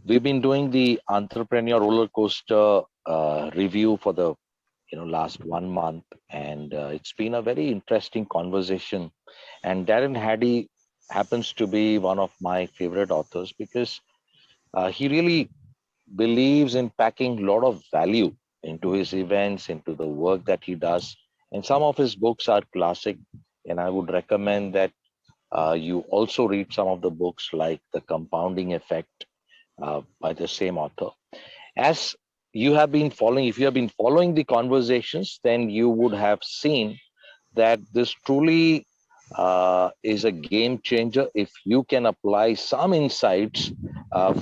We've been doing the entrepreneur roller coaster review for the last 1 month, and it's been a very interesting conversation. And Darren Haddy happens to be one of my favorite authors because he really believes in packing a lot of value into his events, into the work that he does. And some of his books are classic, and I would recommend that you also read some of the books like The Compounding Effect by the same author. As you have been following, if you have been following the conversations, then you would have seen that this truly is a game changer if you can apply some insights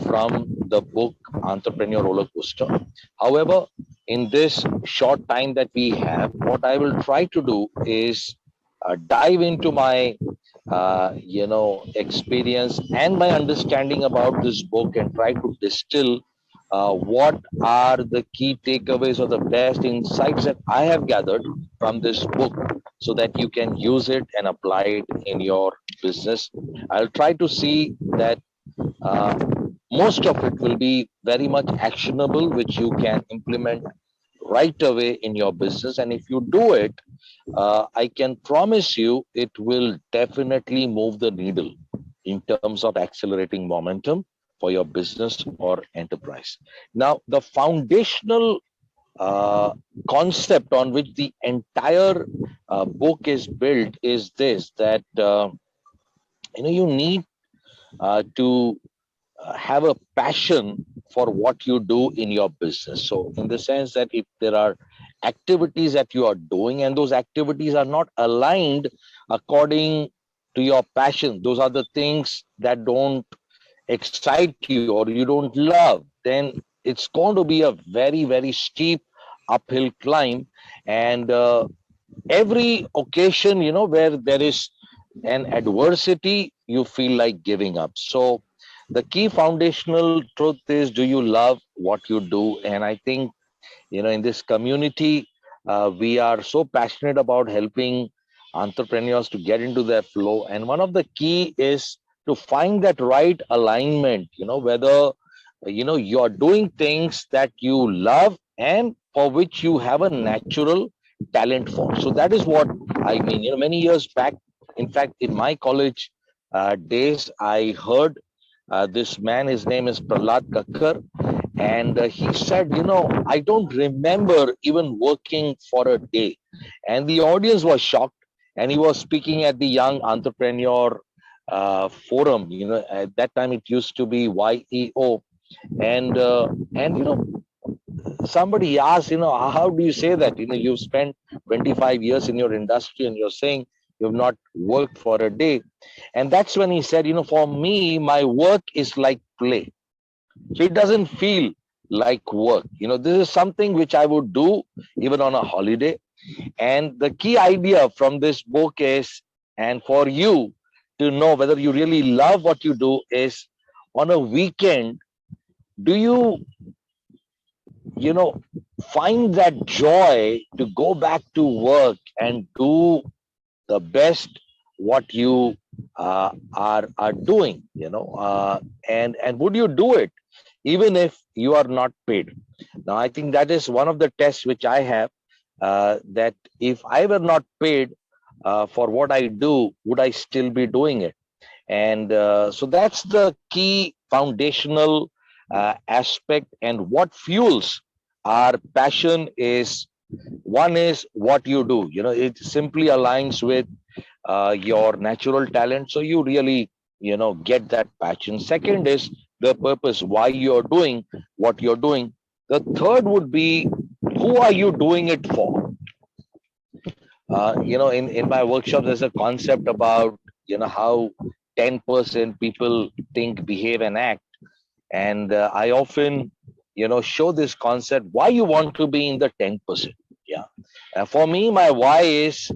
from the book Entrepreneur Roller Coaster. However, in this short time that we have, what I will try to do is dive into my experience and my understanding about this book and try to distill what are the key takeaways or the best insights that I have gathered from this book so that you can use it and apply it in your business. I'll try to see that uh, most of it will be very much actionable, which you can implement right away in your business. And if you do it, I can promise you it will definitely move the needle in terms of accelerating momentum for your business or enterprise. Now, the foundational uh, concept on which the entire book is built is this, that you need to have a passion for what you do in your business. So in the sense that if there are activities that you are doing and those activities are not aligned according to your passion, those are the things that don't excite you or you don't love, then it's going to be a very, very steep uphill climb. And every occasion, where there is an adversity, you feel like giving up. So the key foundational truth is, do you love what you do? And I think, in this community, we are so passionate about helping entrepreneurs to get into their flow. And one of the key is to find that right alignment, whether, you're doing things that you love and for which you have a natural talent for. So that is what I mean. Many years back, in fact, in my college days, I heard this man, his name is Prahlad Kakkar, and he said, I don't remember even working for a day. And the audience was shocked. And he was speaking at the Young Entrepreneur Forum. At that time it used to be YEO. And somebody asked, how do you say that? You've spent 25 years in your industry and you're saying you've not worked for a day. And that's when he said, for me, my work is like play. So it doesn't feel like work. This is something which I would do even on a holiday. And the key idea from this book is, and for you to know whether you really love what you do, is on a weekend, do you find that joy to go back to work and do the best what you are doing, and would you do it even if you are not paid? Now, I think that is one of the tests which I have, that if I were not paid for what I do, would I still be doing it? And so that's the key foundational aspect. And what fuels our passion is, one is what you do. It simply aligns with your natural talent. So you really, get that passion. Second is the purpose, why you're doing what you're doing. The third would be, who are you doing it for? In my workshop, there's a concept about, how 10% people think, behave, and act. And I often, show this concept, why you want to be in the 10%. Yeah. For me, my why is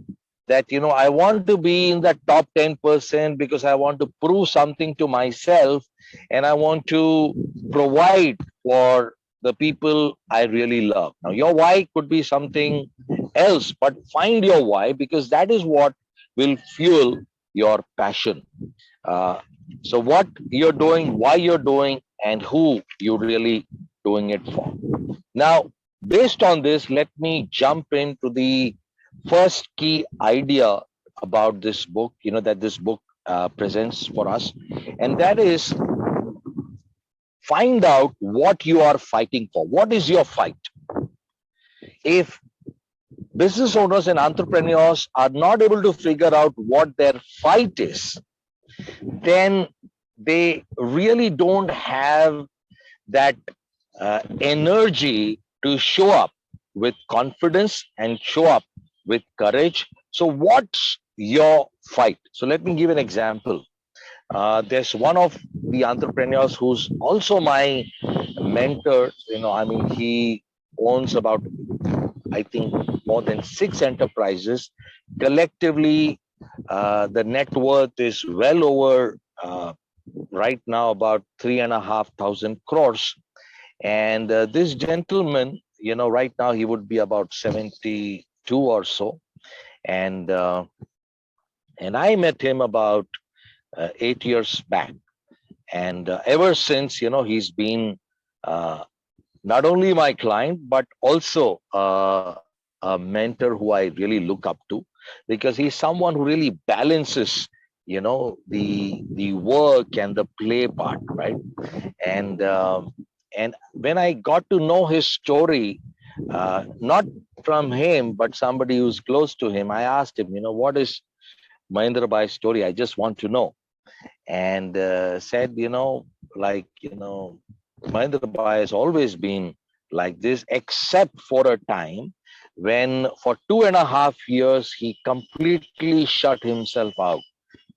that, I want to be in the top 10% because I want to prove something to myself and I want to provide for the people I really love. Now, your why could be something else, but find your why, because that is what will fuel your passion. Uh, so what you're doing, why you're doing, and who you're really doing it for. Now, based on this, let me jump into the first key idea about this book, that this book presents for us, and that is find out what you are fighting for. What is your fight? If business owners and entrepreneurs are not able to figure out what their fight is, then they really don't have that energy to show up with confidence and show up with courage. So, what's your fight? So, let me give an example. There's one of the entrepreneurs who's also my mentor. I mean, he owns about, I think, more than 6 enterprises. Collectively, the net worth is well over right now about 3,500 crores. And this gentleman, right now he would be about 72 or so. And I met him about 8 years back. And ever since, he's been uh, not only my client, but also a mentor who I really look up to, because he's someone who really balances, the work and the play part, right? And and when I got to know his story, not from him, but somebody who's close to him, I asked him, what is Mahendra Bhai's story? I just want to know. And said, Mahendra Bhai has always been like this, except for a time when for 2.5 years he completely shut himself out.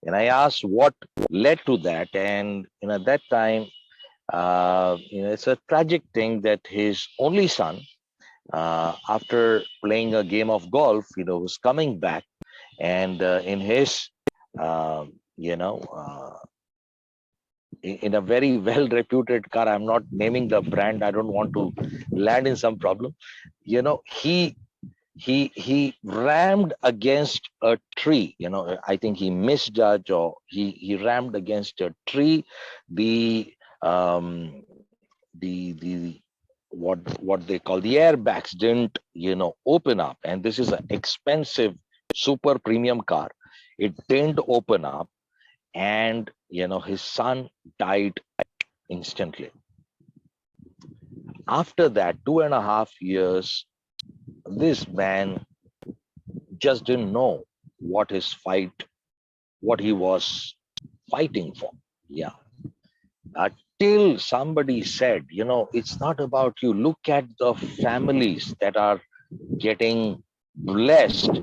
And I asked what led to that. And at that time, it's a tragic thing that his only son, after playing a game of golf, was coming back, and in his, uh, you know, uh, in a very well reputed car, I'm not naming the brand, I don't want to land in some problem. He rammed against a tree. I think he misjudged, or he rammed against a tree. The um the what they call the airbags didn't open up, and this is an expensive super premium car. It didn't open up, and his son died instantly. After that 2.5 years, this man just didn't know what his fight, what he was fighting for. Yeah. Till somebody said, it's not about you. Look at the families that are getting blessed,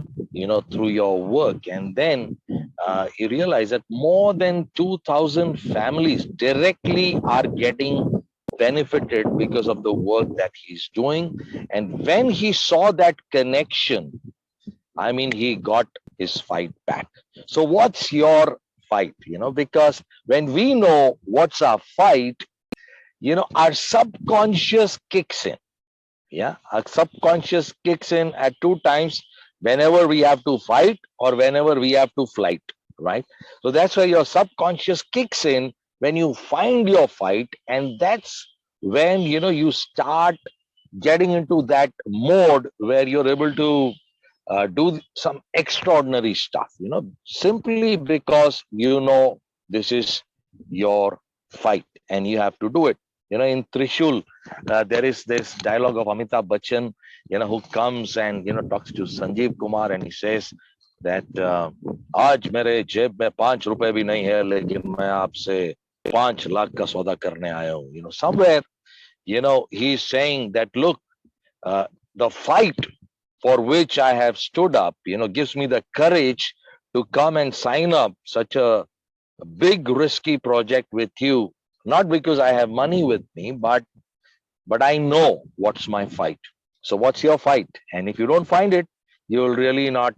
through your work. And then you realize that more than 2,000 families directly are getting benefited because of the work that he's doing. And when he saw that connection, I mean, he got his fight back. So, what's your fight? Because when we know what's our fight, our subconscious kicks in. Yeah, our subconscious kicks in at two times: whenever we have to fight or whenever we have to flight, right? So that's why your subconscious kicks in when you find your fight, and that's when you start getting into that mode where you're able to do some extraordinary stuff, simply because this is your fight and you have to do it. In Trishul, there is this dialogue of Amitabh Bachchan, who comes and talks to Sanjeev Kumar, and he says that आज मेरे जेब में 5 रुपए भी नहीं है, लेकिन मैं आपसे 5 लाख का सौदा करने आया हूँ. Somewhere, he's saying that, look, the fight for which I have stood up, gives me the courage to come and sign up such a big risky project with you, not because I have money with me, but I know what's my fight. So what's your fight? And if you don't find it, you will really not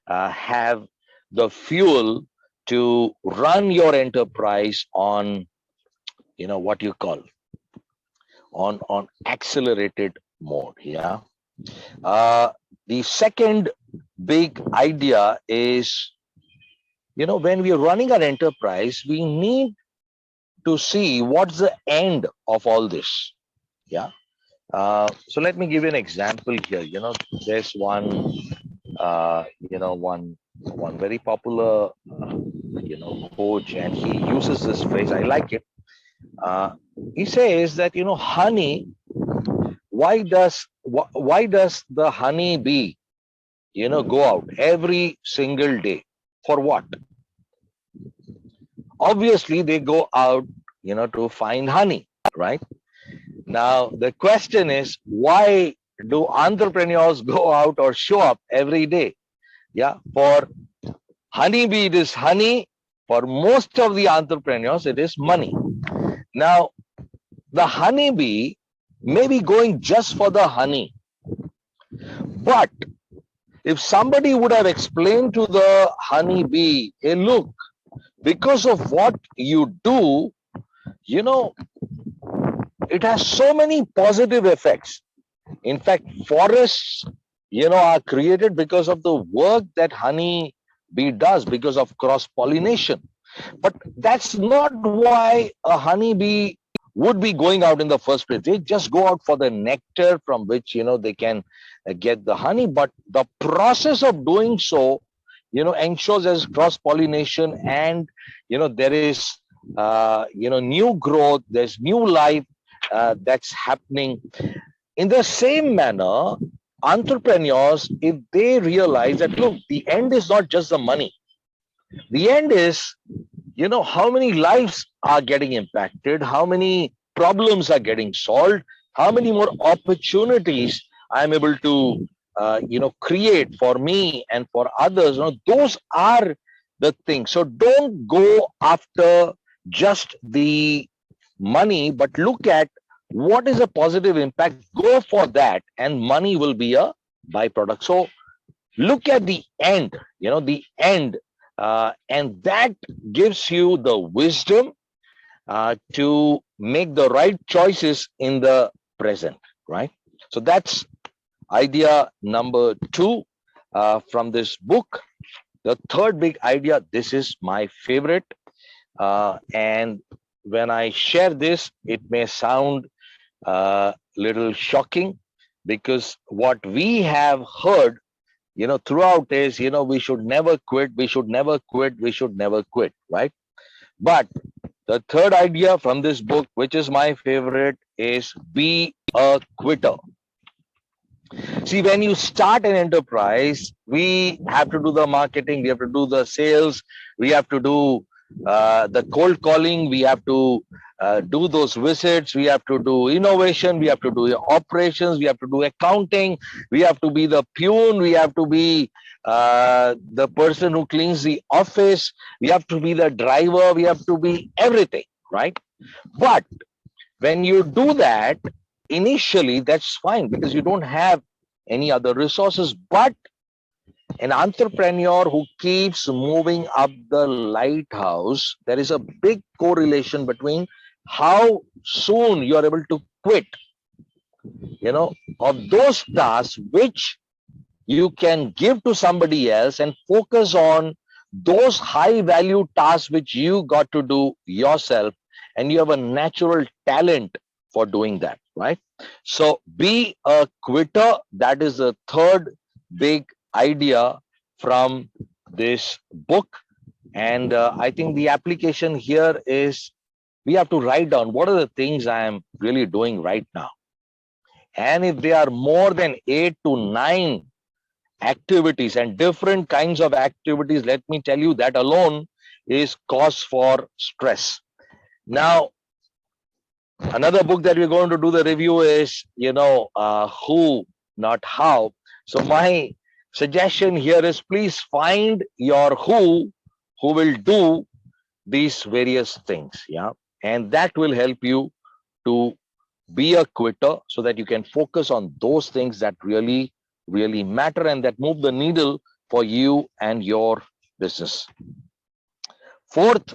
have the fuel to run your enterprise on, what you call, on accelerated mode. Yeah. The second big idea is, when we are running an enterprise, we need to see what's the end of all this. Yeah. So let me give you an example here. There's one, one very popular, coach, and he uses this phrase. I like it. Uh, he says that honey. Why does the honey bee go out every single day? For what? Obviously, they go out to find honey, right? Now the question is, why do entrepreneurs go out or show up every day? Yeah, for honeybee it is honey. For most of the entrepreneurs it is money. Now the honeybee may be going just for the honey, but if somebody would have explained to the honeybee, hey, look, because of what you do, you know, it has so many positive effects. In fact, forests, are created because of the work that honey bee does, because of cross pollination. But that's not why a honeybee would be going out in the first place. They just go out for the nectar from which they can get the honey. But the process of doing so, ensures there's cross pollination, and there is new growth. There's new life that's happening. In the same manner, entrepreneurs, if they realize that, look, the end is not just the money, the end is, how many lives are getting impacted, how many problems are getting solved, how many more opportunities I'm able to, create for me and for others. Those are the things. So don't go after just the money, but look at what is a positive impact. Go for that, and money will be a byproduct. So look at the end, the end, and that gives you the wisdom to make the right choices in the present, right? So that's idea number 2 from this book. The third big idea, this is my favorite, and when I share this, it may sound little shocking, because what we have heard throughout is, we should never quit, we should never quit, we should never quit, right? But the third idea from this book, which is my favorite, is be a quitter. See, when you start an enterprise, we have to do the marketing, we have to do the sales, we have to do the cold calling, we have to do those visits, we have to do innovation, we have to do operations, we have to do accounting, we have to be the peon, we have to be the person who cleans the office, we have to be the driver, we have to be everything, right? But when you do that, initially that's fine, because you don't have any other resources. But an entrepreneur who keeps moving up the lighthouse, there is a big correlation between how soon you are able to quit, of those tasks which you can give to somebody else, and focus on those high value tasks which you got to do yourself, and you have a natural talent for doing that, right? So be a quitter. That is the third big idea from this book. And I think the application here is, we have to write down what are the things I am really doing right now. And if they are more than 8 to 9 activities and different kinds of activities, let me tell you, that alone is cause for stress. Now, another book that we're going to do the review is, who, not how. So my suggestion here is, please find your who will do these various things. Yeah. And that will help you to be a quitter, so that you can focus on those things that really, really matter, and that move the needle for you and your business. Fourth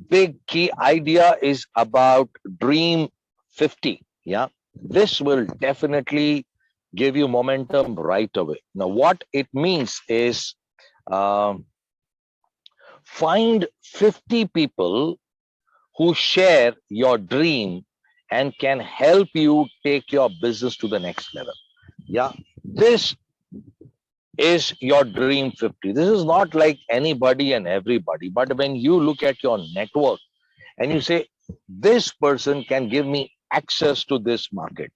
big key idea is about Dream 50. Yeah, this will definitely give you momentum right away. Now, what it means is, find 50 people who share your dream and can help you take your business to the next level. Yeah, this is your dream 50. This is not like anybody and everybody, but when you look at your network and you say, this person can give me access to this market,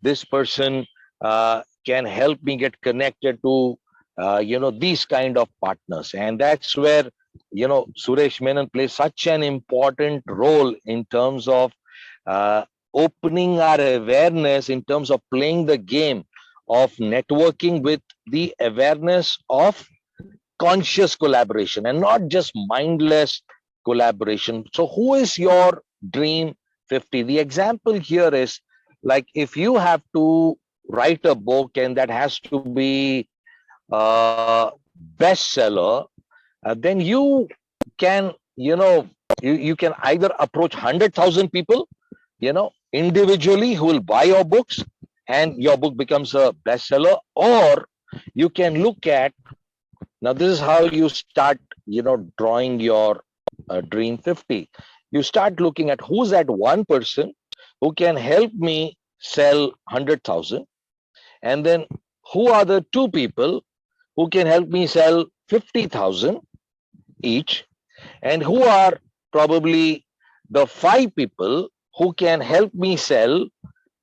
this person can help me get connected to these kind of partners. And that's where Suresh Menon plays such an important role in terms of uh, opening our awareness, in terms of playing the game of networking with the awareness of conscious collaboration and not just mindless collaboration. So who is your dream 50? The example here is, like, if you have to write a book and that has to be a bestseller, then you can, you can either approach 100,000 people, individually, who will buy your books and your book becomes a bestseller, or you can look at, now this is how you start, drawing your dream 50. You start looking at who's that one person who can help me sell 100,000, and then who are the two people who can help me sell 50,000 each, and who are probably the five people who can help me sell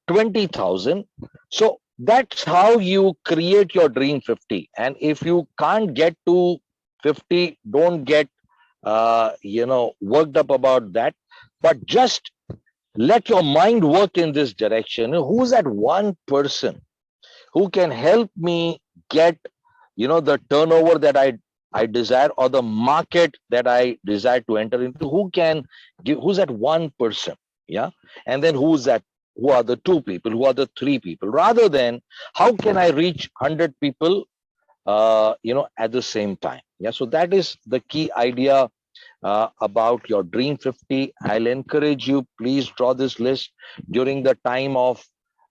20,000. So that's how you create your dream 50. And if you can't get to 50, don't get worked up about that, but just let your mind work in this direction. Who's that one person who can help me get the turnover that I desire, or the market that I desire to enter into? Who can give, who's that one person? Yeah. And then who are the two people, who are the three people, rather than how can I reach 100 people at the same time. Yeah. So that is the key idea about your dream 50. I'll encourage you, please draw this list during the time of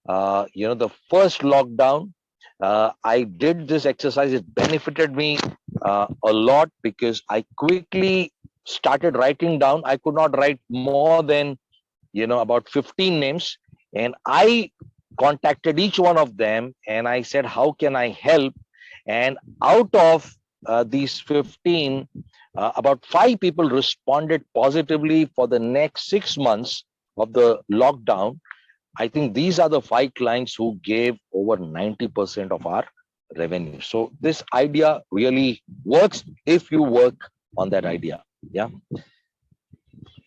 the first lockdown. I did this exercise. It benefited me a lot because I quickly started writing down. I could not write more than about 15 names, and I contacted each one of them and I said, how can I help? And out of these 15, about five people responded positively for the next 6 months of the lockdown. I think these are the five clients who gave over 90% of our revenue. So this idea really works if you work on that idea. Yeah.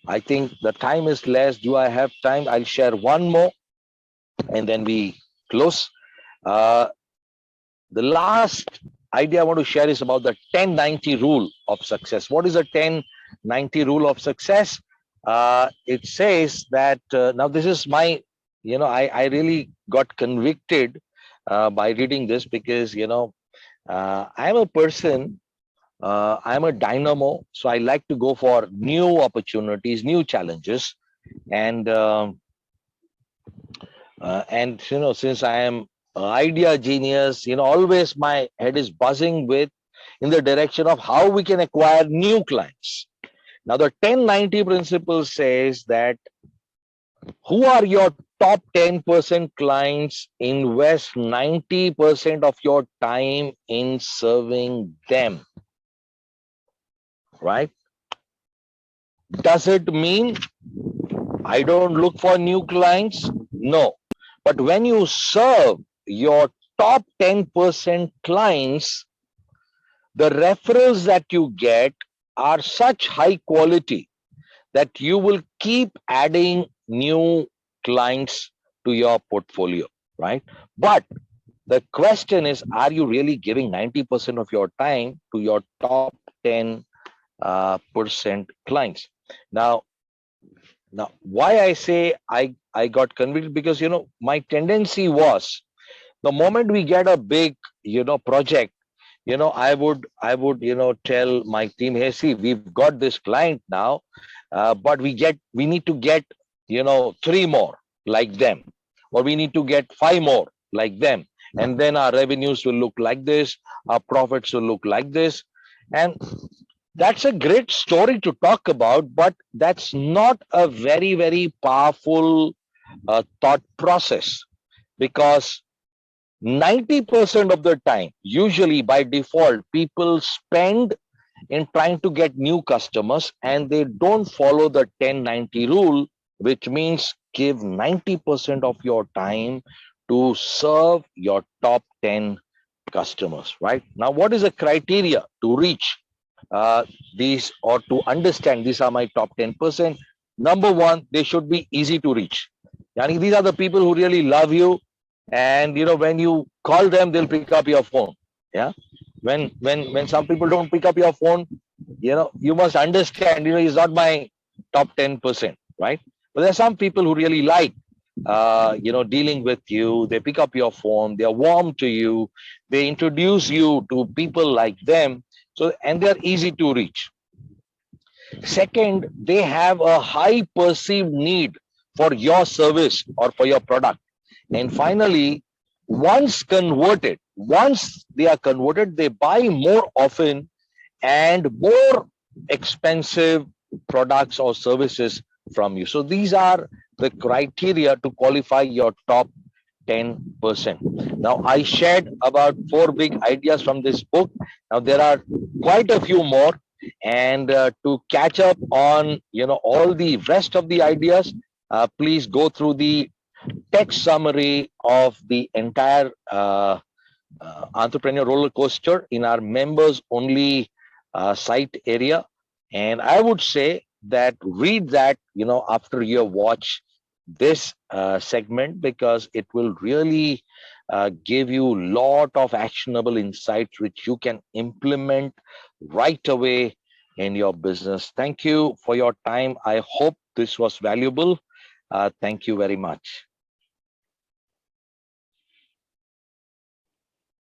I think the time is less. Do I have time? I'll share one more and then we close. Uh, the last idea I want to share is about the 10-90 rule of success. What is a 10-90 rule of success? It says that, now this is my, I really got convicted by reading this because, I'm a person, I'm a dynamo. So I like to go for new opportunities, new challenges. And since I am an idea genius, always my head is buzzing with in the direction of how we can acquire new clients. Now the 10-90 principle says that who are your top 10% clients, invest 90% of your time in serving them, right? Does it mean I don't look for new clients? No. But when you serve your top 10% clients, the referrals that you get are such high quality that you will keep adding new clients to your portfolio, right? But the question is, are you really giving 90% of your time to your top 10 percent clients? Now, why I say I got convicted, because my tendency was, the moment we get a big project, I would tell my team, hey, see, we've got this client now, but we need to get three more like them, or we need to get five more like them, and then our revenues will look like this, our profits will look like this. And That's a great story to talk about, but that's not a very, very powerful thought process, because 90% of the time, usually by default, people spend in trying to get new customers and they don't follow the 10-90 rule, which means give 90% of your time to serve your top 10 customers, right? Now, what is the criteria to reach uh, these, or to understand these are my top 10%? Number one, they should be easy to reach. Yani, these are the people who really love you, and when you call them, they'll pick up your phone. Yeah, when some people don't pick up your phone, you must understand, he's not my top 10%, right? But there are some people who really like dealing with you. They pick up your phone, they're warm to you, they introduce you to people like them, so, and they're easy to reach. Second, they have a high perceived need for your service or for your product. And finally, once they are converted, they buy more often and more expensive products or services from you. So these are the criteria to qualify your top 10%. Now, I shared about four big ideas from this book. Now, there are quite a few more. And to catch up on all the rest of the ideas, please go through the text summary of the entire entrepreneur roller coaster in our members only site area. And I would say that read that after you watch this segment, because it will really give you a lot of actionable insights which you can implement right away in your business. Thank you for your time. I hope this was valuable. Thank you very much.